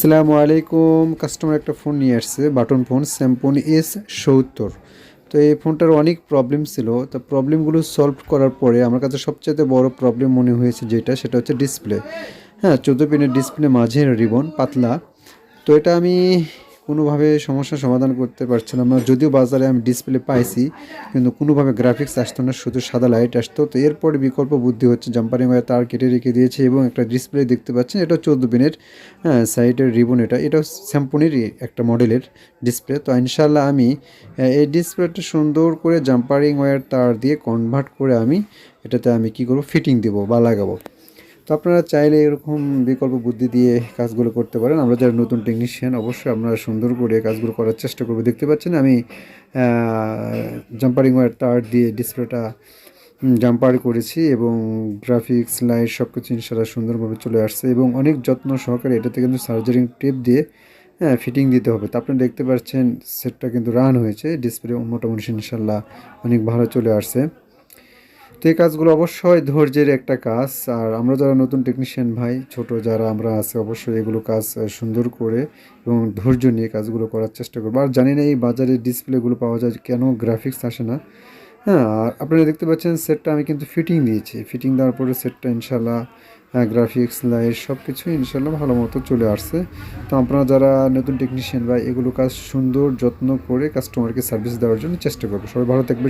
আসসালামু আলাইকুম। কাস্টমার একটা ফোন নিয়ে আসছে, বাটন ফোন, স্যামসং S70। তো এই ফোনটার অনেক প্রবলেম ছিল। তো প্রবলেমগুলো সলভ করার পরে আমার কাছে সবচেয়ে বড় প্রবলেম মনে হয়েছে সেটা হচ্ছে ডিসপ্লে। হ্যাঁ, 14 পিনের ডিসপ্লে, মাঝের রিবন পাতলা। তো এটা আমি কোনোভাবে সমস্যার সমাধান করতে পারছিলাম না। যদিও বাজারে আমি ডিসপ্লে পাইছি, কিন্তু কোনোভাবে গ্রাফিক্স আসতো না, শুধু সাদা লাইট আসতো। তো এরপরে বিকল্প বুদ্ধি হচ্ছে, জাম্পারিং ওয়্যার তার কেটে রেখে দিয়েছে এবং একটা ডিসপ্লে দেখতে পাচ্ছেন, এটা 14 পিনের। হ্যাঁ, সাইডের রিবন, এটাও স্যামসংয়েরই একটা মডেলের ডিসপ্লে। তো ইনশাল্লাহ আমি এই ডিসপ্লেটা সুন্দর করে জাম্পারিং ওয়্যার তার দিয়ে কনভার্ট করে এটাতে আমি কী করবো, ফিটিং দেবো বা লাগাবো। তো আপনারা চাইলে এরকম বিকল্প বুদ্ধি দিয়ে কাজগুলো করতে পারেন। আমরা যারা নতুন টেকনিশিয়ান, অবশ্যই আপনারা সুন্দর করে কাজগুলো করার চেষ্টা করবো। দেখতে পাচ্ছেন আমি জাম্পারিং ওয়্যার তার দিয়ে ডিসপ্লেটা জাম্পার করেছি এবং গ্রাফিক্স লাইট সব কিছু ইনশাল্লাহ সুন্দরভাবে চলে আসছে এবং অনেক যত্ন সহকারে এটাতে কিন্তু সার্জারিং টেপ দিয়ে ফিটিং দিতে হবে। তো আপনি দেখতে পাচ্ছেন সেটটা কিন্তু রান হয়েছে, ডিসপ্লে মোটামুটি ইনশাল্লাহ অনেক ভালো চলে আসছে। তো এই কাজগুলো অবশ্যই ধৈর্যের একটা কাজ। আর আমরা যারা নতুন টেকনিশিয়ান ভাই, ছোট যারা আমরা আছি, অবশ্যই এগুলো কাজ সুন্দর করে এবং ধৈর্য নিয়ে কাজগুলো করার চেষ্টা করবো। আর জানি না এই বাজারে ডিসপ্লেগুলো পাওয়া যায় কেন গ্রাফিক্স আসে না। হ্যাঁ, আর আপনারা দেখতে পাচ্ছেন সেটটা আমি কিন্তু ফিটিং দিয়েছি। ফিটিং দেওয়ার পরে সেটটা ইনশাল্লাহ গ্রাফিক্স লাইট সব কিছুই ইনশাল্লাহ ভালো মতো চলে আসছে। তো আপনারা যারা নতুন টেকনিশিয়ান ভাই, এগুলো কাজ সুন্দর যত্ন করে কাস্টমারকে সার্ভিস দেওয়ার জন্য চেষ্টা করবো। সবাই ভালো থাকবে।